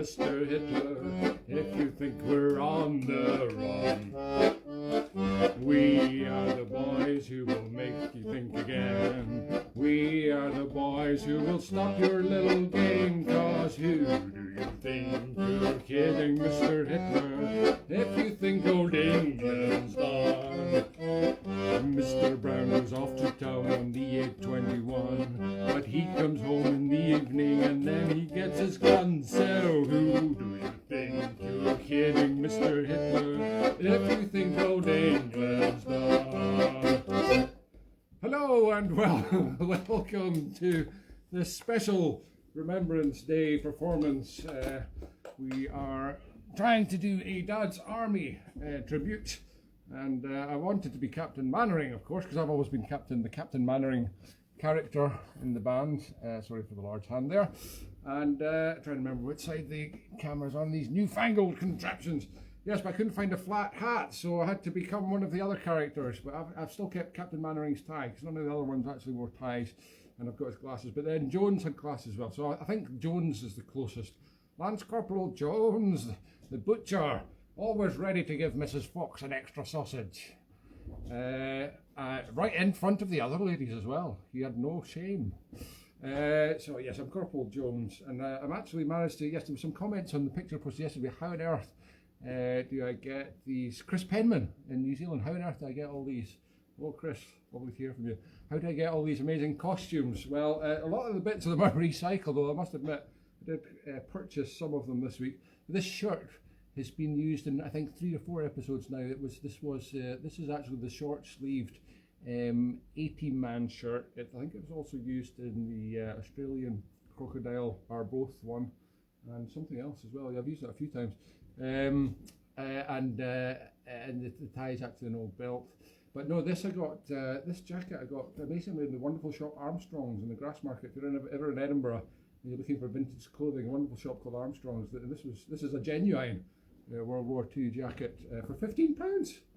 Mr. Hitler, if you think we're on the run. We are the boys who will make you think again. We are the boys who will stop your little game. Cause who do you think you're kidding, Mr. Hitler, if you think old England's done? Mr. Brown goes off to town on the 821, but he comes home in the evening and then he gets his gun. So who do you think you're kidding, Mr. Hitler, if you think old England's done? Hello and welcome to this special Remembrance Day performance. We are trying to do a Dad's Army tribute, and I wanted to be Captain Mannering, of course, because I've always been the Captain Mannering character in the band. Sorry for the large hand there. And trying to remember which side the camera's on, these newfangled contraptions. Yes, but I couldn't find a flat hat, so I had to become one of the other characters. But I've still kept Captain Mannering's tie, because none of the other ones actually wore ties, and I've got his glasses. But then Jones had glasses as well, so I think Jones is the closest. Lance Corporal Jones, the butcher, always ready to give Mrs. Fox an extra sausage. Right in front of the other ladies as well. He had no shame. So yes, I'm Corporal Jones, and I'm actually managed to, yes, there were some comments on the picture posted yesterday. How on earth do I get these? Chris Penman in New Zealand, how on earth do I get all these? Oh, Chris, lovely to hear from you. How do I get all these amazing costumes? Well, a lot of the bits of them are recycled, though I must admit I did purchase some of them this week. This shirt has been used in, I think, 3 or 4 episodes now. This is actually the short-sleeved 18-man shirt. I think it was also used in the Australian Crocodile Arbroath one, and something else as well. I've used it a few times. And the tie is actually an old belt. But no, this this jacket I got basically in the wonderful shop Armstrong's in the Grassmarket. If you're ever in Edinburgh and you're looking for vintage clothing, a wonderful shop called Armstrong's. This is a genuine World War II jacket for £15.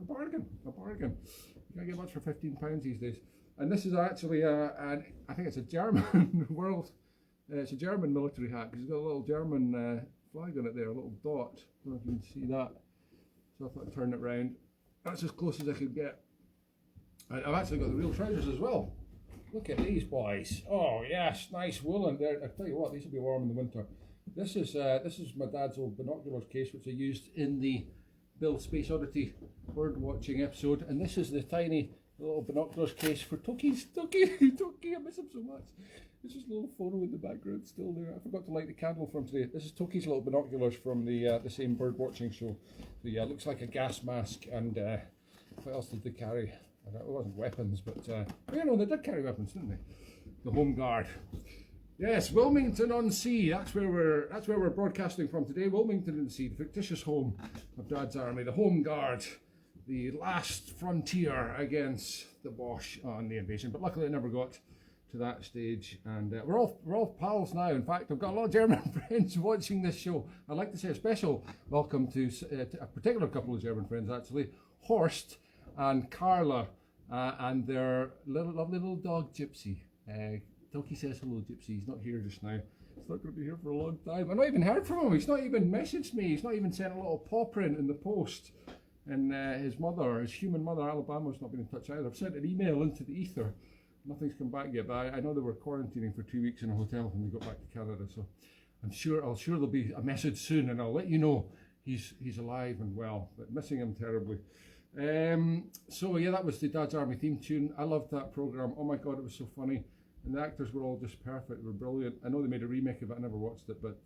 A bargain. You can't get much for £15 these days. And this is actually I think it's a German it's a German military hat, because it's got a little German flag on it there, a little dot. I don't know if you can see that. So I thought I'd turn it round. That's as close as I could get. I've actually got the real trousers as well. Look at these boys. Oh yes, nice woolen. I tell you what, these will be warm in the winter. This is my dad's old binoculars case, which I used in the Bill Space Oddity bird watching episode, and this is the tiny little binoculars case for Toki's. Toki, I miss him so much. There's just a little photo in the background still there. I forgot to light the candle from today. This is Toki's little binoculars from the same bird watching show. Looks like a gas mask, and what else did they carry? It wasn't weapons, but they did carry weapons, didn't they? The Home Guard. Yes, Wilmington-on-Sea. That's where we're broadcasting from today. Wilmington-on-Sea, the fictitious home of Dad's Army, the Home Guard, the last frontier against the Boche on the invasion. But luckily, it never got to that stage, and we're all pals now. In fact, I've got a lot of German friends watching this show. I'd like to say a special welcome to a particular couple of German friends, actually, Horst and Carla, and their lovely little dog Gypsy. Toki says hello, Gypsy. He's not here just now. He's not going to be here for a long time. I've not even heard from him. He's not even messaged me. He's not even sent a little paw print in the post. And his human mother, Alabama's not been in touch either. I've sent an email into the ether. Nothing's come back yet, but I know they were quarantining for 2 weeks in a hotel when they got back to Canada. So I'm sure there'll be a message soon, and I'll let you know he's alive and well. But missing him terribly. So yeah, that was the Dad's Army theme tune. I loved that program. Oh my God, it was so funny. And the actors were all just perfect. They were brilliant. I know they made a remake of it. I never watched it, but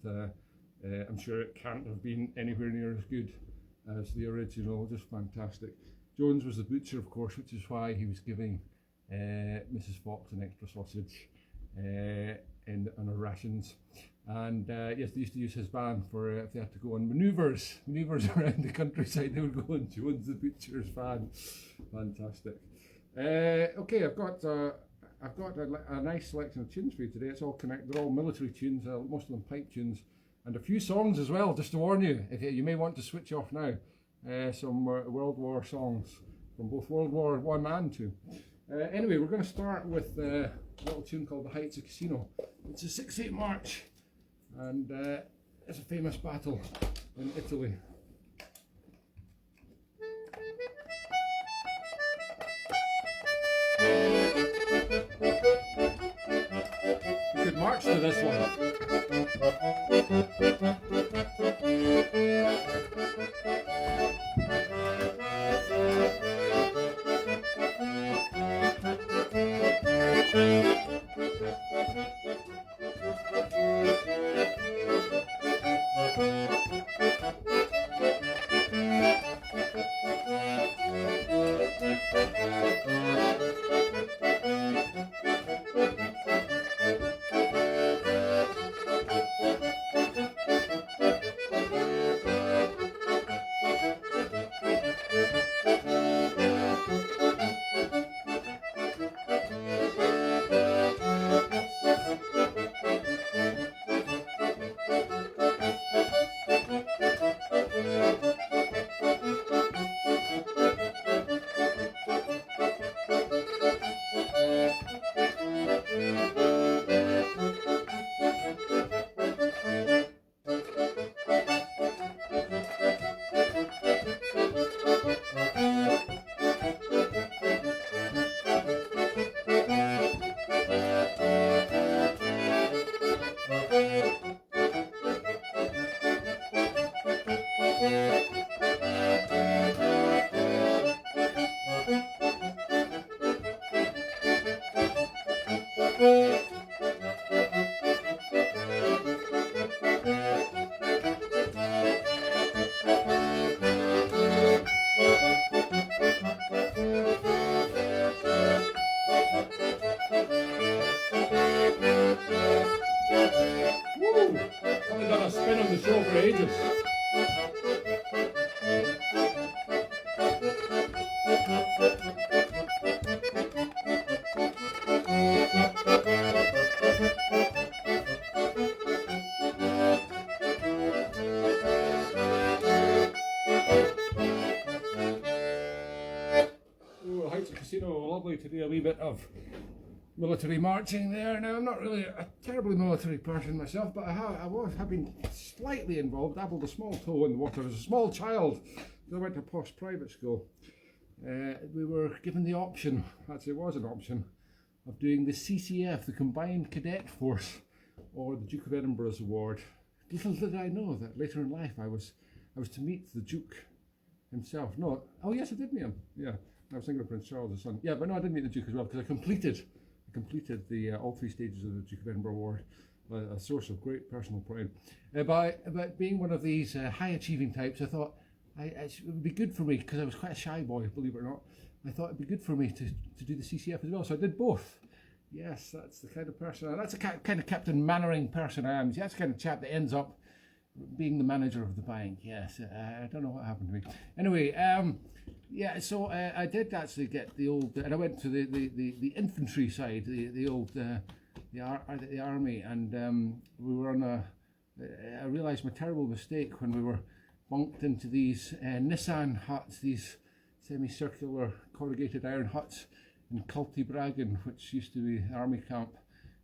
I'm sure it can't have been anywhere near as good as the original. Just fantastic. Jones was the butcher, of course, which is why he was giving Mrs. Fox an extra sausage on her rations. And yes, they used to use his van for if they had to go on manoeuvres around the countryside. They would go on Jones the butcher's van. Fantastic. Okay, I've got a nice selection of tunes for you today. It's all connected. They're all military tunes, most of them Pike tunes, and a few songs as well. Just to warn you, if you may want to switch off now. Some World War songs from both World War I and II. Anyway, we're going to start with a little tune called The Heights of Casino. It's a 6/8 march, and It's a famous battle in Italy. You could march to this one. To do a wee bit of military marching there. Now, I'm not really a terribly military person myself, but have been slightly involved, dabbled a small toe in the water as a small child. I went to posh private school. We were given the option, actually it was an option, of doing the CCF, the Combined Cadet Force, or the Duke of Edinburgh's award. Little did I know that later in life I was to meet the Duke himself. No, oh yes, I did meet him. Yeah. I was thinking of Prince Charles' son. Yeah, but no, I did meet the Duke as well because I completed the all three stages of the Duke of Edinburgh Award, a source of great personal pride. By being one of these high achieving types, I thought it would be good for me because I was quite a shy boy, believe it or not. I thought it'd be good for me to do the CCF as well, so I did both. Yes, that's the kind of person. That's the kind of Captain Mannering person I am. That's the kind of chap that ends up being the manager of the bank. Yes, I don't know what happened to me. Anyway. Yeah, so I did actually get the old, and I went to the infantry side, the army, and we were on I realised my terrible mistake when we were bunked into these Nissan huts, these semicircular corrugated iron huts in Culty-Bragan, which used to be army camp.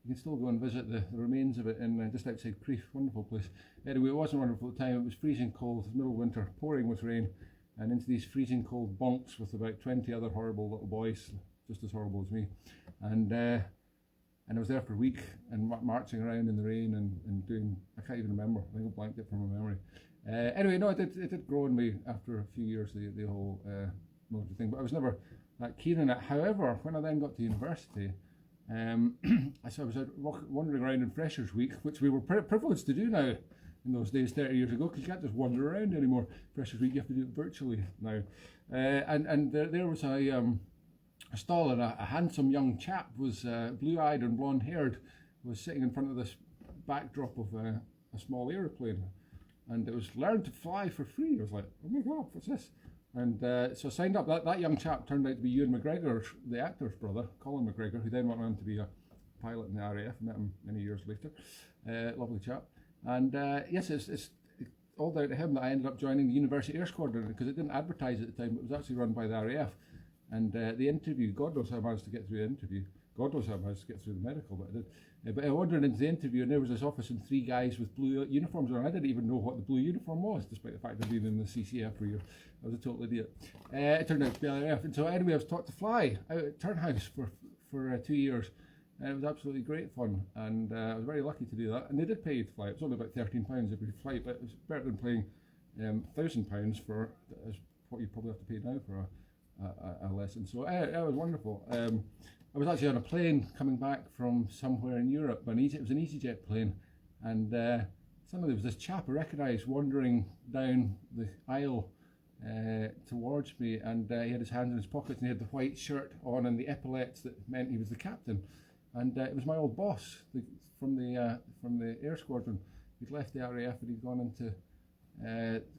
You can still go and visit the remains of it in just outside Crieff, wonderful place. Anyway, it wasn't wonderful at the time, it was freezing cold, middle of winter, pouring with rain. And into these freezing cold bunks with about 20 other horrible little boys, just as horrible as me. And I was there for a week and marching around in the rain and doing, I can't even remember, I think I blanked it from my memory. Anyway, no, it did grow on me after a few years, the whole military thing, but I was never that keen on it. However, when I then got to university, I was out wandering around in Freshers' Week, which we were privileged to do now. In those days, 30 years ago, because you can't just wander around anymore. Freshers' Week, you have to do it virtually now. And there was a stall, and a handsome young chap was blue-eyed and blonde-haired, was sitting in front of this backdrop of a small aeroplane, and it was learn to fly for free. I was like, oh my God, what's this? And so I signed up. That young chap turned out to be Ewan McGregor, the actor's brother, Colin McGregor, who then went on to be a pilot in the RAF. I met him many years later. Lovely chap. And yes, it's all down to him that I ended up joining the University Air Squadron, because it didn't advertise at the time, but it was actually run by the RAF. And the interview, God knows how I managed to get through the interview. God knows how I managed to get through the medical, but I did. But I wandered into the interview, and there was this office and 3 guys with blue uniforms on. I didn't even know what the blue uniform was, despite the fact of being in the CCF for years. I was a total idiot. It turned out to be LRF. And so anyway, I was taught to fly out at Turnhouse for 2 years. And it was absolutely great fun, and I was very lucky to do that. And they did pay you to fly. It was only about £13 every flight, but it was better than paying £1,000 for what you probably have to pay now for a lesson. So it was wonderful. I was actually on a plane coming back from somewhere in Europe. It was an EasyJet plane, and suddenly there was this chap I recognised wandering down the aisle towards me, and he had his hands in his pockets, and he had the white shirt on and the epaulettes that meant he was the captain. And it was my old boss from the Air Squadron. He'd left the RAF and he'd gone into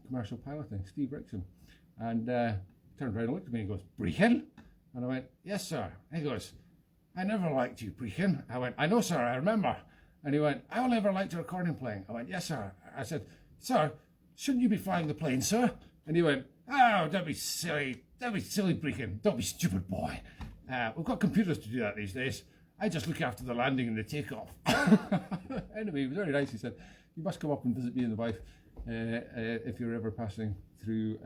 commercial piloting, Steve Brechin. And turned around and looked at me and goes, "Brechin?" And I went, "Yes, sir." And he goes, "I never liked you, Brechin." I went, "I know, sir, I remember." And he went, "I only ever liked your accordion playing." I went, "Yes, sir." I said, "Sir, shouldn't you be flying the plane, sir?" And he went, "Oh, don't be silly, Brechin. Don't be stupid, boy. We've got computers to do that these days. I just look after the landing and the takeoff." Anyway, it was very nice. He said, "You must come up and visit me and the wife if you're ever passing through,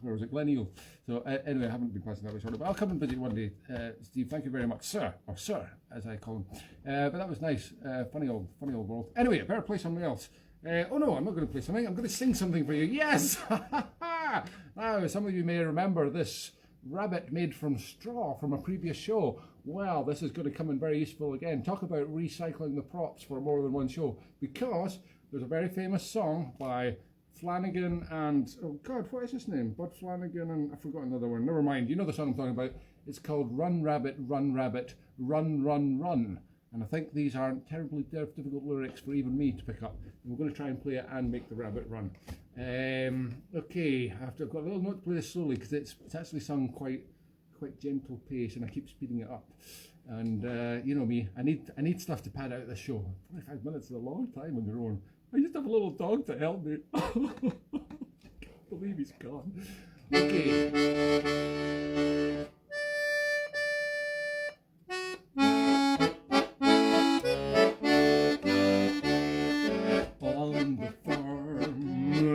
where was it, Gleneagles." So anyway, I haven't been passing that way, but I'll come and visit one day. Steve, thank you very much, sir, or sir, as I call him. But that was nice. Funny old world. Anyway, I better play something else. Oh no, I'm not going to play something. I'm going to sing something for you. Yes! Now, some of you may remember this rabbit made from straw from a previous show. Well, this is going to come in very useful again. Talk about recycling the props for more than one show, because there's a very famous song by Flanagan and, oh God, what is his name? Bud Flanagan and I forgot another one. Never mind. You know the song I'm talking about. It's called Run Rabbit, Run Rabbit, Run, Run, Run. And I think these aren't terribly difficult lyrics for even me to pick up. And we're going to try and play it and make the rabbit run. Okay, I've got a little note to play this slowly because it's actually sung quite gentle pace, and I keep speeding it up. And you know me, I need stuff to pad out this show. 45 minutes is a long time on your own. I used to have a little dog to help me. I can't believe he's gone. Okay. On the farm,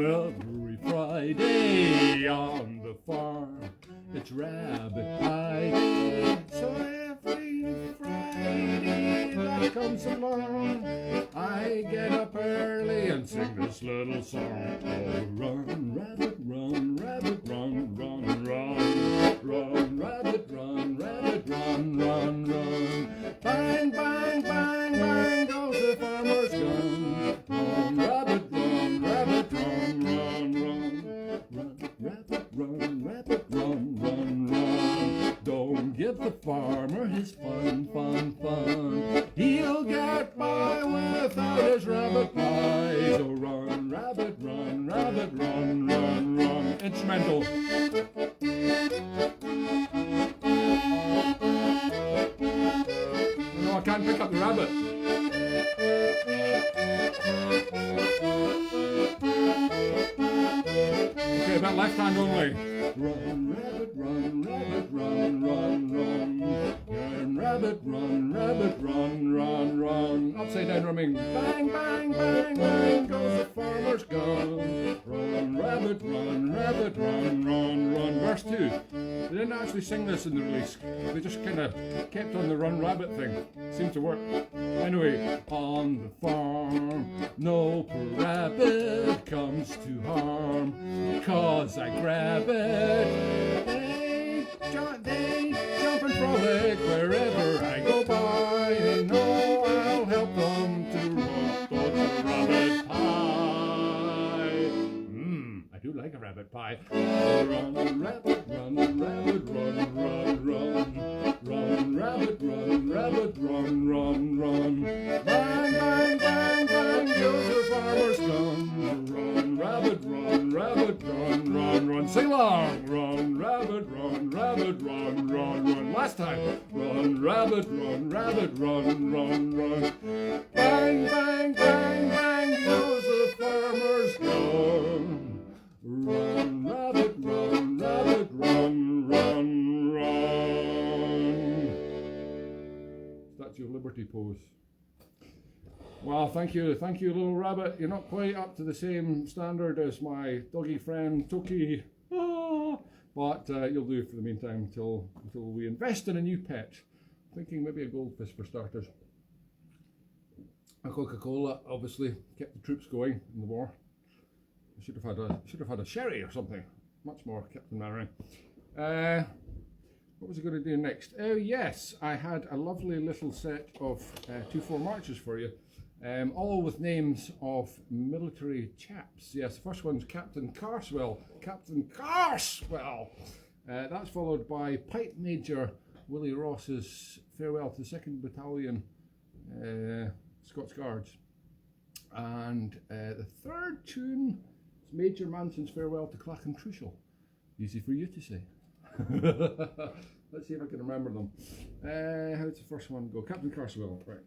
every Friday on the farm, it's rabbit pie day. So every Friday that comes along, I get up early and sing this little song. Oh, run, rabbit, run, rabbit, run, run, run. Run, rabbit, run, rabbit, run, run, run. Bang, bang, bang, bang goes the farmer's gun. Run, rabbit, run, rabbit, run, run, run. Run, rabbit, run, rabbit, run, run, run. Don't give the farmer his fun, fun, fun. He'll get by without his rabbit pie. So run, rabbit, run, rabbit, run, run, run. Instrumental. No, I can't pick up the rabbit. Okay, that left hand only. Run, rabbit, run, rabbit, run, run, run. Run, rabbit, run, rabbit, run, run, run. Upside down drumming. Bang, bang, bang, bang goes the farmer's gun. Run, rabbit, run, rabbit, run, run, run. Verse 2. They didn't actually sing this in the release. They just kind of kept on the run rabbit thing. Seemed to work. Anyway, on the farm, no poor rabbit comes to harm. 'Cause I grab it. They jump and frolic wherever I go by. They know I'll help them to go to rabbit pie. I do like a rabbit pie. Run, rabbit, run, rabbit, run, run, run. Run, rabbit, run, rabbit, run, run, run. Bang, bang, bang, bang goes the farmer's gun. Run, rabbit, run, rabbit, run, run, run. Sing along. Run, rabbit, run, rabbit, run, run, run. Last time. Run, rabbit, run, run, run. Bang, bang, bang, bang goes the farmer's gun. Run, rabbit, run, rabbit, run, run, run. thank you, little rabbit. You're not quite up to the same standard as my doggy friend Toki, but you'll do for the meantime until we invest in a new pet. Thinking maybe a goldfish for starters. A Coca-Cola obviously kept the troops going in the war. I should have had a sherry or something. Much more kept them marrying. What was I going to do next? Oh yes, I had a lovely little set of 2/4 marches for you, all with names of military chaps. Yes, the first one's Captain Carswell. Captain Carswell! That's followed by Pipe Major Willie Ross's farewell to the 2nd Battalion Scots Guards. And the third tune is Major Manson's farewell to Clachan Crucial. Easy for you to say. Let's see if I can remember them. How's the first one go? Captain Carswell, right.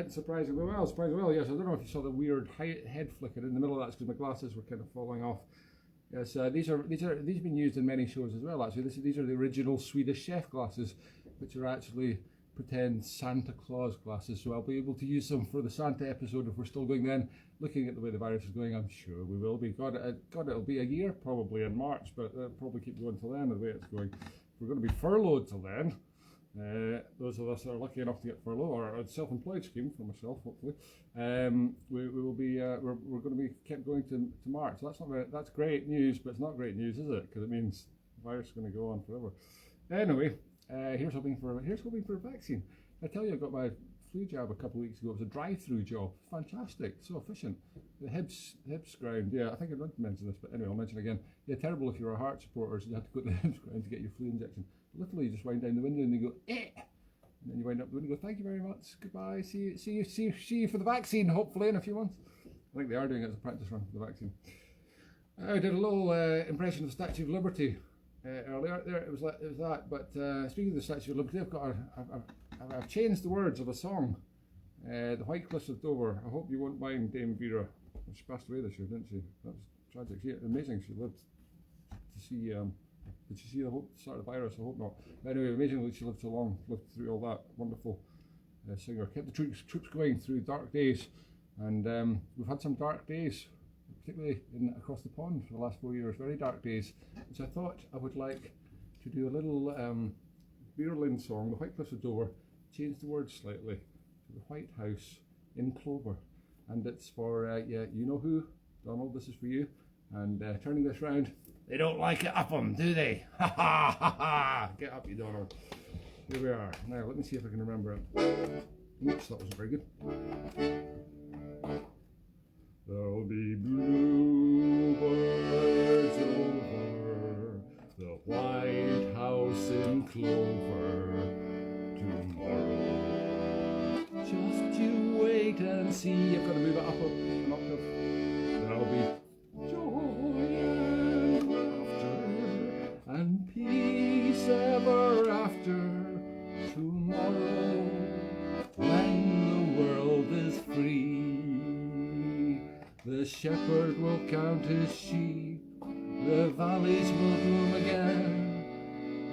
went surprisingly well. Surprisingly well, yes. I don't know if you saw the weird head flicker in the middle of that, because my glasses were kind of falling off. Yes, these have been used in many shows as well. Actually, these are the original Swedish chef glasses, which are actually pretend Santa Claus glasses. So I'll be able to use them for the Santa episode if we're still going then. Looking at the way the virus is going, I'm sure we will be. God, it'll be a year probably in March, but it'll probably keep going till then the way it's going. We're going to be furloughed till then. Those of us that are lucky enough to get furlough, or a self-employed scheme for myself, hopefully, we will be. We're going to be kept going to March. So that's great news, but it's not great news, is it? Because it means the virus is going to go on forever. Anyway, here's hoping for a vaccine. I tell you, I got my flu jab a couple of weeks ago. It was a drive-through job. Fantastic, so efficient. The Hibs ground. Yeah, I think I meant to mention this, but anyway, I'll mention it again. Yeah, terrible if you're a Heart supporter, so you have to go to the Hibs ground to get your flu injection. Literally, you just wind down the window and you go, eh! And then you wind up the window and go, thank you very much, goodbye, see you for the vaccine, hopefully in a few months. I think they are doing it as a practice run for the vaccine. I did a little impression of the Statue of Liberty earlier. There, it was that. But speaking of the Statue of Liberty, I've changed the words of a song, The White Cliffs of Dover. I hope you won't mind Dame Vera. She passed away this year, didn't she? That was tragic. Amazing. She lived to see. Did you see the start of the virus? I hope not. But anyway, amazingly she lived so long, lived through all that. Wonderful singer. Kept the troops going through dark days, and we've had some dark days, particularly across the pond for the last 4 years. Very dark days, which I thought I would like to do a little Beerlin song, The White Cliffs of Dover. Change the words slightly to The White House in Clover, and it's for you know who, Donald. This is for you. And turning this round. They don't like it up 'em, do they? Ha ha ha ha! Get up, you Donald. Here we are. Now, let me see if I can remember it. Oops, that wasn't very good. There'll be bluebirds over the White House in Clover tomorrow. Just you wait and see. I've got to move it up an octave. There'll be and peace ever after tomorrow, when the world is free. The shepherd will count his sheep, the valleys will bloom again,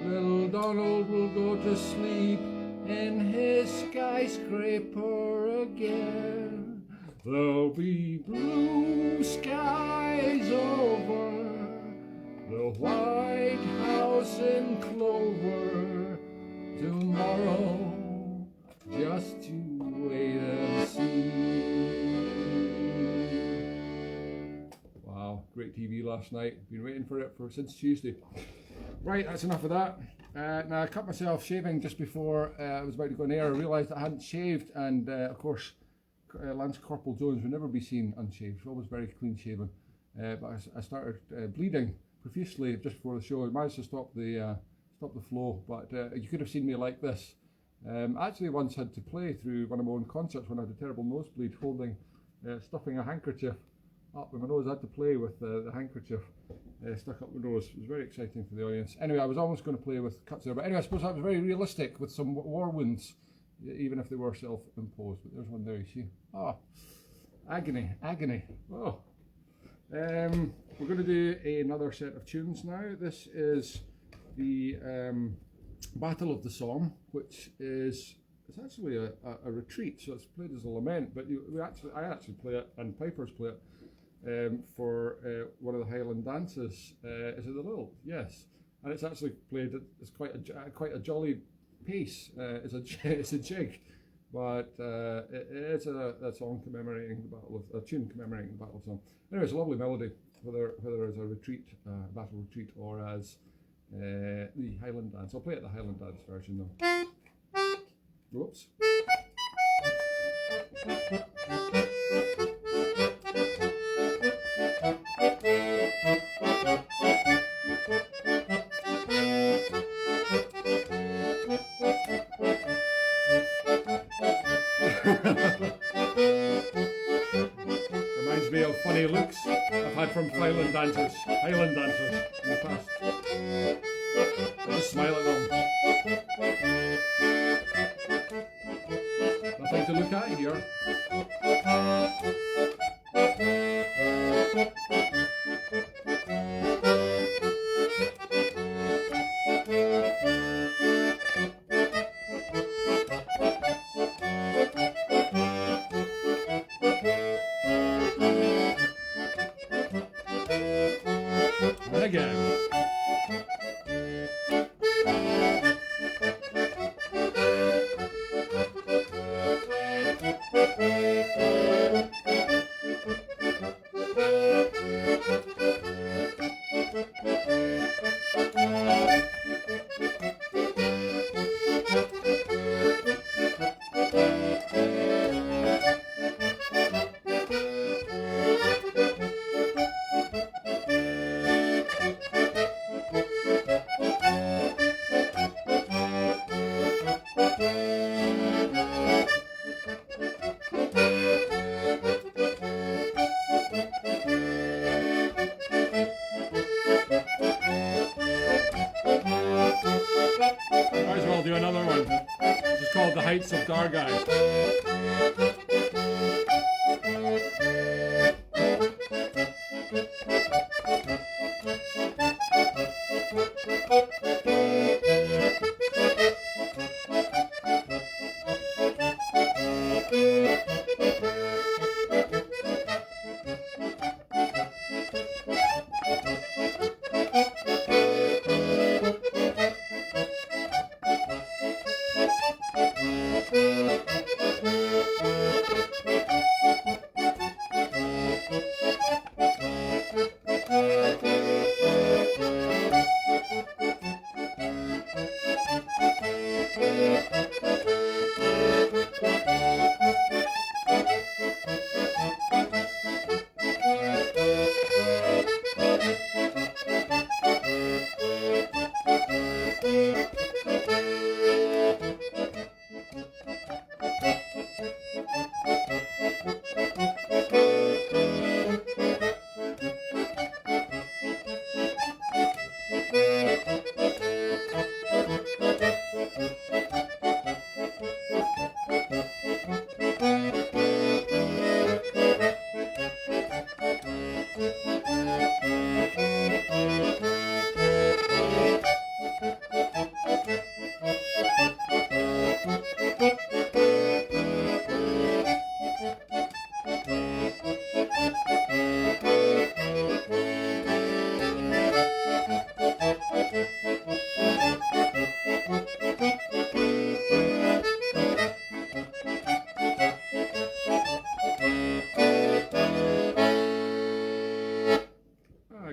little Donald will go to sleep in his skyscraper again. There'll be blue skies over the White House in Clover tomorrow, just you wait and see. Wow, great TV last night. Been waiting for it since Tuesday. Right, that's enough of that. Now I cut myself shaving just before I was about to go on air. I realised I hadn't shaved, and of course Lance Corporal Jones would never be seen unshaved. He's always very clean shaven. But I started bleeding profusely just before the show. I managed to stop the flow, but you could have seen me like this. I actually once had to play through one of my own concerts when I had a terrible nosebleed, stuffing a handkerchief up my nose. I had to play with the handkerchief stuck up my nose. It was very exciting for the audience. Anyway, I was almost going to play with cuts there, but anyway, I suppose that was very realistic with some war wounds, even if they were self-imposed. But there's one there, you see. Oh, agony. Oh. We're going to do another set of tunes now. This is the Battle of the Somme, which it's actually a retreat, so it's played as a lament, but I actually play it, and pipers play it for one of the Highland dances. Is it the Lilt? Yes, and it's actually played. It's quite a jolly piece. It's a jig, but it's a song commemorating the tune commemorating the Battle of Somme. Anyway, it's a lovely melody, whether as a retreat, battle retreat, or as the Highland dance. I'll play it the Highland dance version though. Whoops. Reminds me of funny looks I've had from Highland dancers in the past. I just smile at them. thing to look at here. And again. Might as well do another one. This is called The Heights of Dargai.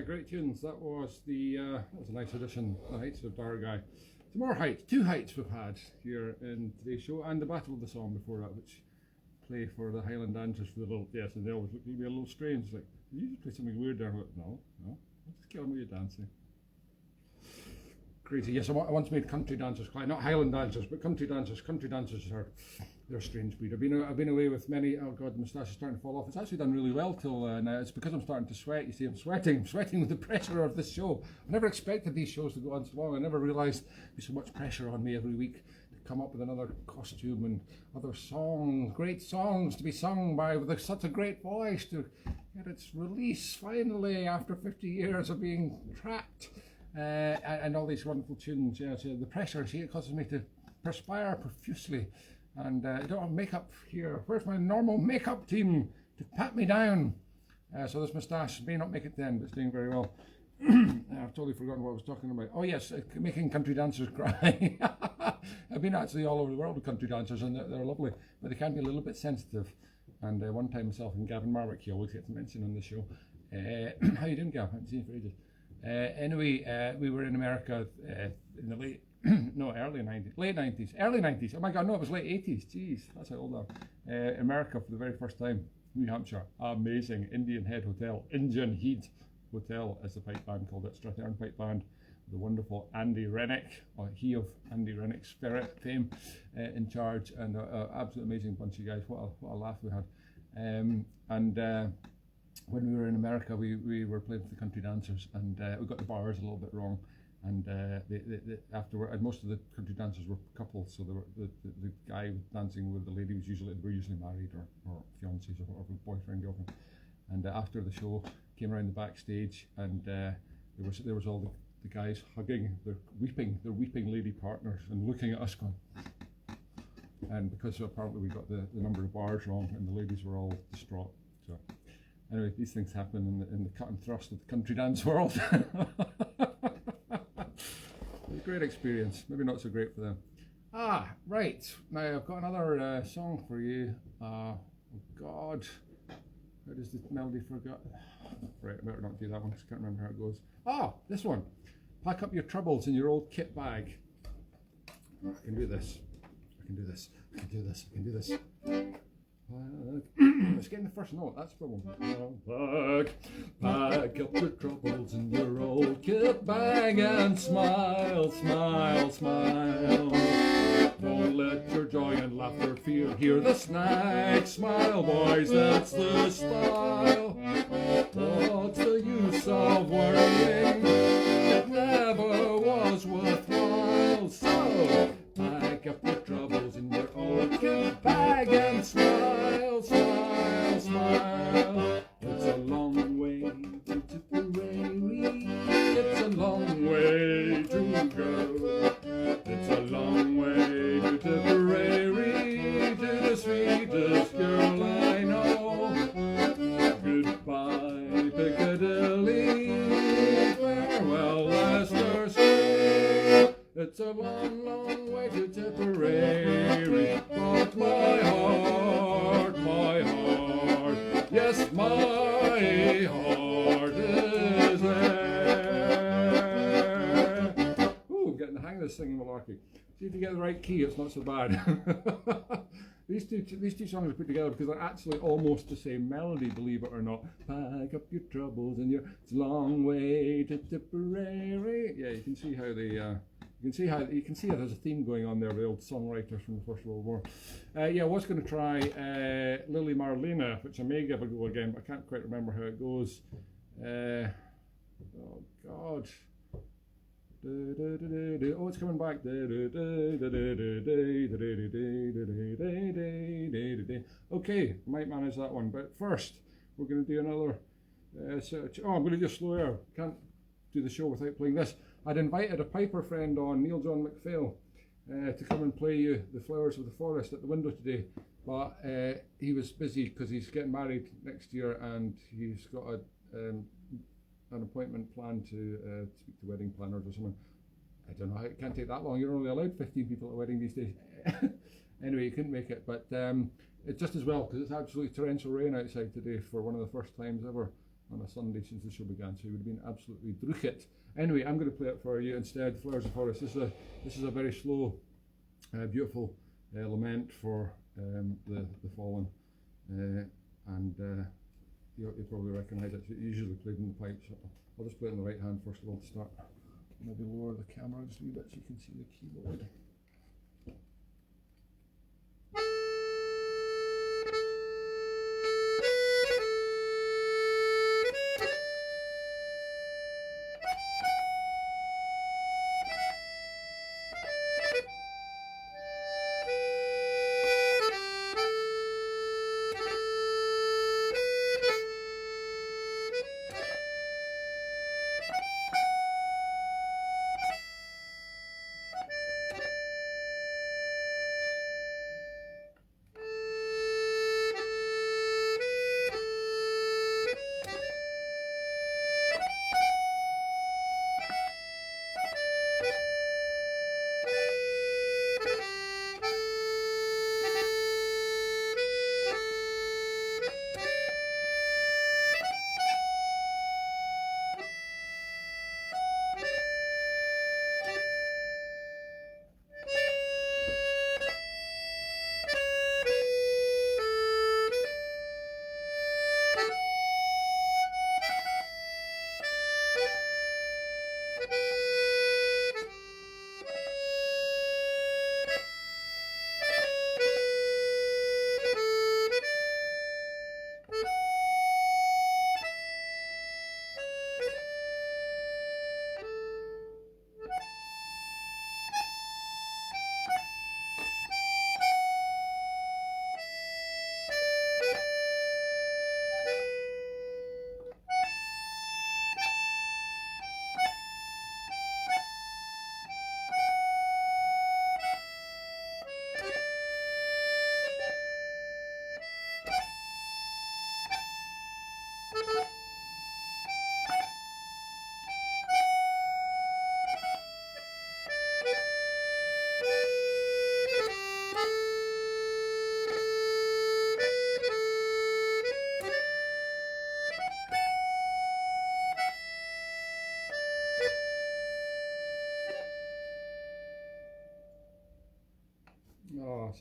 Great tunes. That was a nice addition. The Heights of Dargai. Some more heights. Two heights we've had here in today's show, and the Battle of the Song before that, which play for the Highland dancers for the little and they always look at me a little strange. Like, did you just play something weird there? No, just get on with your dancing. Crazy. Yes, I once made country dancers cry. Not Highland dancers, but country dancers. Country dancers they're a strange breed. I've been away with many. Oh God, the moustache is starting to fall off. It's actually done really well till now. It's because I'm starting to sweat. You see, I'm sweating with the pressure of this show. I never expected these shows to go on so long. I never realised there's so much pressure on me every week to come up with another costume and other songs, great songs to be sung by with such a great voice to get its release finally after 50 years of being trapped. And all these wonderful tunes. Yeah, so the pressure, see, it causes me to perspire profusely. And I don't have makeup here. Where's my normal makeup team to pat me down? So this moustache may not make it then, but it's doing very well. I've totally forgotten what I was talking about. Oh yes, making country dancers cry. I've been actually all over the world with country dancers, and they're lovely, but they can be a little bit sensitive. And one time myself and Gavin Marwick, he always gets mentioned on the show. How you doing, Gav? I haven't seen you for ages. Anyway, we were in America in the late 90s. Oh my God, no, it was late 80s. Jeez, that's how old I am. America for the very first time. New Hampshire, amazing. Indian Head Hotel, Indian Head Hotel, as the pipe band called it, Strathern pipe band. The wonderful Andy Rennick, or he of Andy Rennick's Spirit fame, in charge, and an absolutely amazing bunch of guys. What a laugh we had. When we were in America, we were playing with the country dancers, and we got the bars a little bit wrong. And afterward, and most of the country dancers were couples, so the guy dancing with the lady was usually married or fiancés or whatever, boyfriend, girlfriend. And after the show, came around the backstage, and there was all the guys hugging their weeping lady partners and looking at us going. And because apparently we got the number of bars wrong, and the ladies were all distraught. So anyway, these things happen in the cut and thrust of the country dance world. It was a great experience, maybe not so great for them. Right, now I've got another song for you. Oh God, how does the melody forget? Right, I better not do that one because I can't remember how it goes. This one. Pack up your troubles in your old kit bag. I can do this. Let's get in the first note, that's the problem. Pack up your troubles in your old kit bag and smile, smile, smile. Don't let your joy and laughter hear the snag. Smile, boys, that's the style. What's the use of worrying? It never was worthwhile. So, pack up your troubles in your old kit bag and smile, smile, smile. It's a long way to Tipperary. It's a long way to go. It's a long way to Tipperary, to the sweetest girl I know. Goodbye, Piccadilly. Farewell, Leicester Square. It's a long, long way to Tipperary, but my heart, yes, my heart is there. Ooh, I'm getting the hang of this singing malarkey. See if you get the right key, it's not so bad. These two songs are put together because they're actually almost the same melody, believe it or not. Pack up your troubles and it's a long way to Tipperary. Yeah, you can see how they. You can see how there's a theme going on there with the old songwriters from the First World War. I was going to try Lily Marlena, which I may give a go again, but I can't quite remember how it goes. Oh God. Oh, it's coming back. Okay, might manage that one. But first, we're going to do another search. I'm going to do a slow air. Can't do the show without playing this. I'd invited a piper friend on, Neil John McPhail, to come and play you The Flowers of the Forest at the window today, but he was busy because he's getting married next year and he's got an appointment planned to speak to wedding planners or something. I don't know, it can't take that long, you're only allowed 15 people at a wedding these days. Anyway, he couldn't make it, but it's just as well because it's absolutely torrential rain outside today for one of the first times ever on a Sunday since the show began, so he would have been absolutely drukit. Anyway, I'm going to play it for you instead, Flowers of Horus. This is a very slow, beautiful lament for the fallen, and you'll probably recognise it. It's usually played in the pipes. So I'll just play it in the right hand first of all to start. Maybe lower the camera just a wee bit so you can see the keyboard.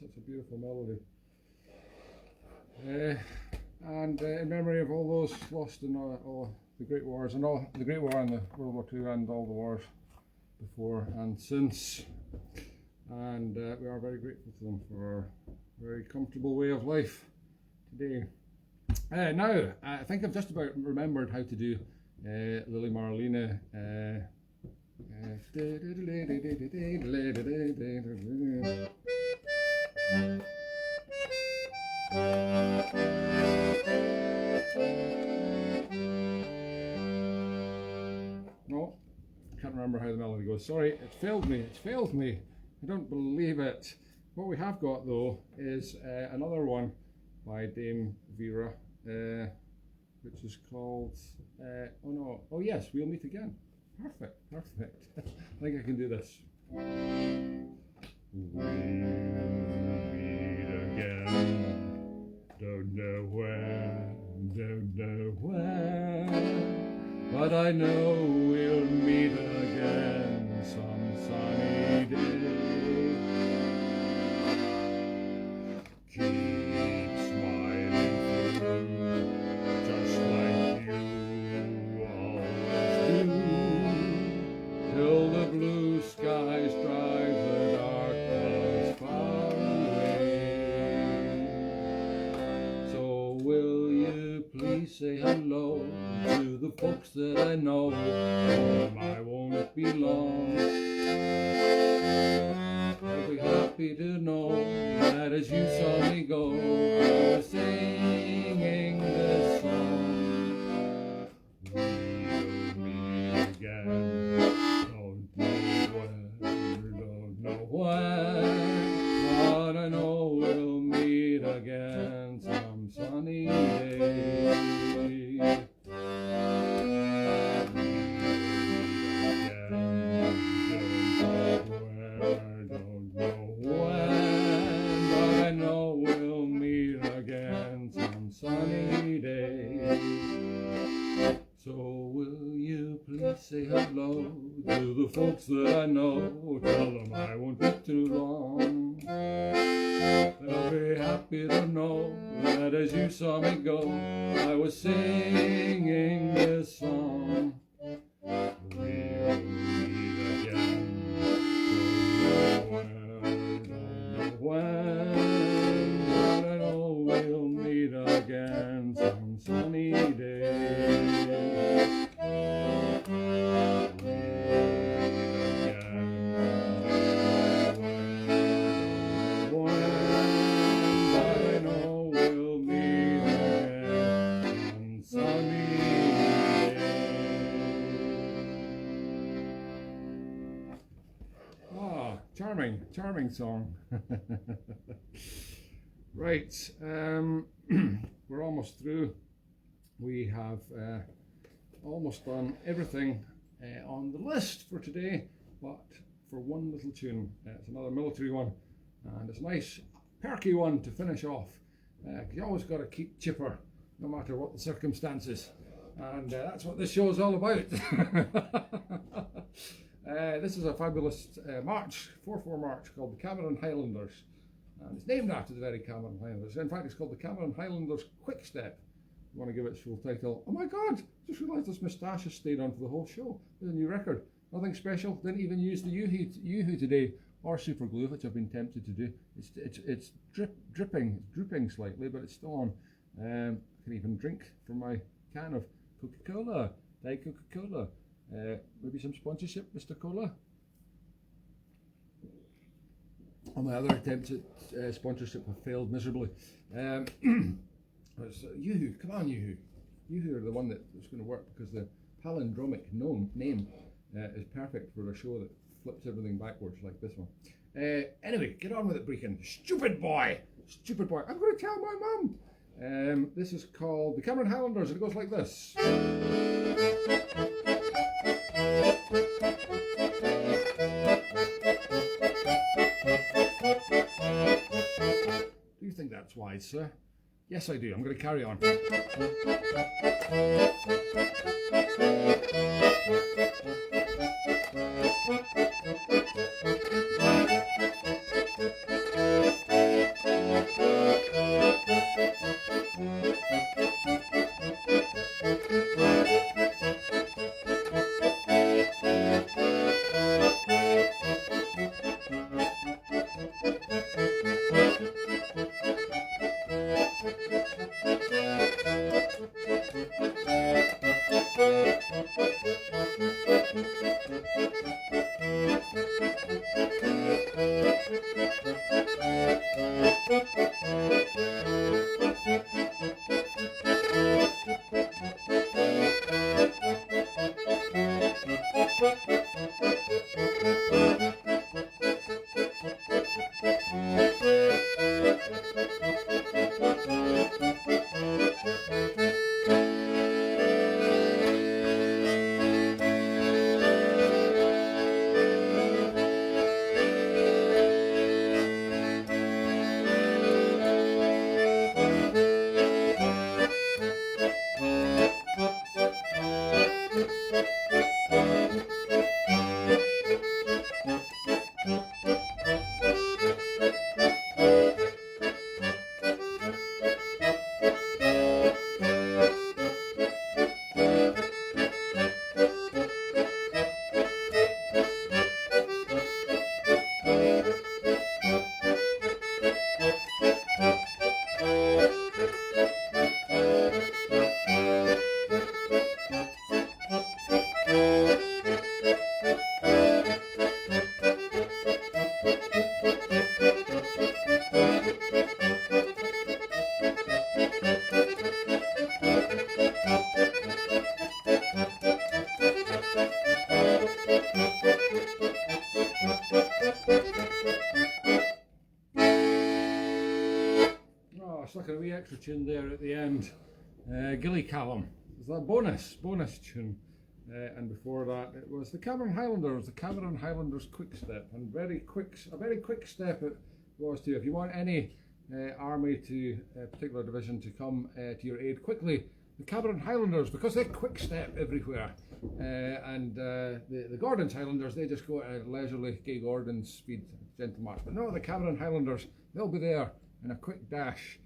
such a beautiful melody. And in memory of all those lost in all the Great Wars, and all the Great War and the World War II, and all the wars before and since. And we are very grateful to them for our very comfortable way of life today. Now, I think I've just about remembered how to do Lily Marlena. No, can't remember how the melody goes. Sorry, it failed me. It's failed me. I don't believe it. What we have got though is another one by Dame Vera, which is called, oh yes, We'll Meet Again. Perfect. I think I can do this. We'll meet again, don't know when, but I know we'll meet again some sunny day. Keep smiling through, just like you always do, till the blue skies drive the dark clouds far away. So will you please say hello to the folks that I know, I won't be long. I'll be happy to know that as you saw me go, I was singing this song. We'll meet again, don't know when, but I know we'll meet again some sunny day. Say hello to the folks that I know, tell them I won't be too long. They'll be happy to know that as you saw me go, I was singing this song. We'll meet again, don't know when, but I know we'll meet again some sunny day. Charming song. Right, we're almost through. We have almost done everything on the list for today, but for one little tune. It's another military one, and it's a nice perky one to finish off. You always got to keep chipper, no matter what the circumstances, and that's what this show is all about. This is a fabulous march, 4/4 march, called the Cameron Highlanders, and it's named after the very Cameron Highlanders. In fact, it's called the Cameron Highlanders Quick Step. I want to give it its full title. Oh my God, just realised this moustache has stayed on for the whole show. There's a new record. Nothing special, didn't even use the Yoo-hoo today, or super glue, which I've been tempted to do. It's drooping slightly, but it's still on. I can even drink from my can of Coca-Cola, Diet Coca-Cola. Maybe some sponsorship, Mr. Cola. All my other attempts at sponsorship have failed miserably. Yoo-hoo, come on Yoo-hoo. Yoo-hoo are the one that's going to work because the palindromic name is perfect for a show that flips everything backwards like this one. Anyway, get on with it, Brechin. Stupid boy! I'm going to tell my mum. This is called the Cameron Highlanders, and it goes like this. Do you think that's wise, sir? Yes, I do. I'm going to carry on. Like a wee extra tune there at the end. Gilly Callum. It was a bonus tune. And before that it was the Cameron Highlanders Quick Step, and a very quick step it was too. If you want any army to a particular division to come to your aid quickly, the Cameron Highlanders, because they quick step everywhere. And the Gordon's Highlanders, they just go at a leisurely Gay Gordon speed, gentle march. But no, the Cameron Highlanders, they'll be there in a quick dash.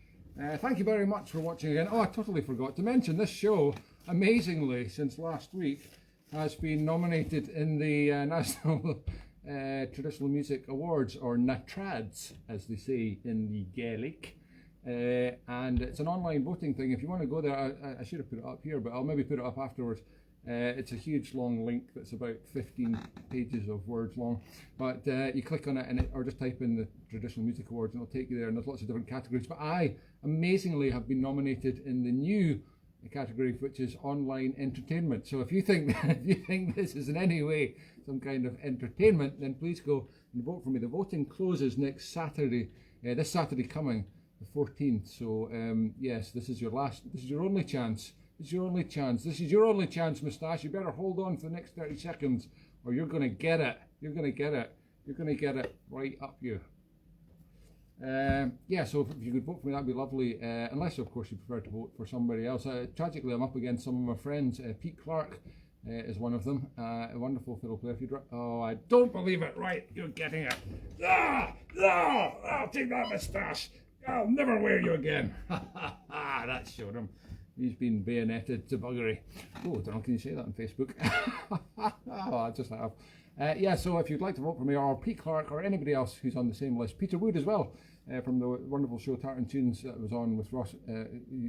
Thank you very much for watching again. Oh, I totally forgot to mention this show, amazingly, since last week, has been nominated in the National Traditional Music Awards, or NATRADS, as they say in the Gaelic. And it's an online voting thing. If you want to go there, I should have put it up here, but I'll maybe put it up afterwards. It's a huge long link that's about 15 pages of words long, but you click on it, and or just type in the Traditional Music Awards and it'll take you there, and there's lots of different categories. But I amazingly have been nominated in the new category, which is online entertainment. So if you think this is in any way some kind of entertainment, then please go and vote for me. The voting closes next Saturday, this Saturday coming, the 14th. So yes, this is your only chance. This is your only chance, Moustache. You better hold on for the next 30 seconds or you're going to get it. You're going to get it right up you. Yeah, so if you could vote for me, that'd be lovely. Unless, of course, you prefer to vote for somebody else. Tragically, I'm up against some of my friends. Pete Clark is one of them. A wonderful fiddle player. Oh, I don't believe it. Right, you're getting it. I'll take that, Moustache. I'll never wear you again. That showed him. He's been bayoneted to buggery. Oh, I don't know, can you say that on Facebook? Oh, I just have. Yeah, so if you'd like to vote for me, or Pete Clark, or anybody else who's on the same list, Peter Wood as well, from the wonderful show Tartan Tunes that was on with Ross.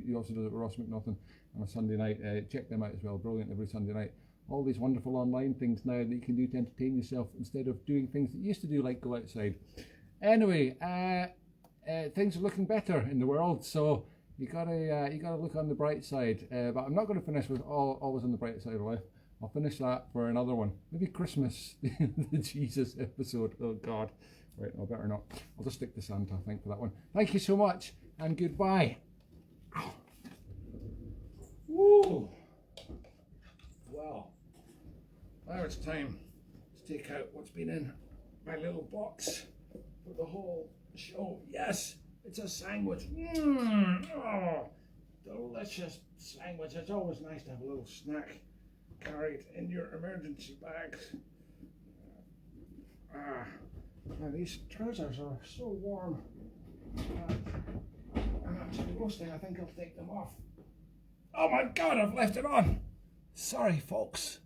He also does it with Ross McNaughton on a Sunday night. Check them out as well, brilliant every Sunday night. All these wonderful online things now that you can do to entertain yourself instead of doing things that you used to do, like go outside. Anyway, things are looking better in the world, so you gotta look on the bright side. But I'm not going to finish with always on the bright side of life. I'll finish that for another one. Maybe Christmas, the Jesus episode. Oh God. Right, I better not. I'll just stick to Santa, I think, for that one. Thank you so much, and goodbye. Woo! Well, now it's time to take out what's been in my little box for the whole show. Yes, it's a sandwich. Oh, delicious sandwich. It's always nice to have a little snack carried in your emergency bags. Now these trousers are so warm. I'm actually roasting. I think I'll take them off. Oh my God, I've left it on. Sorry, folks.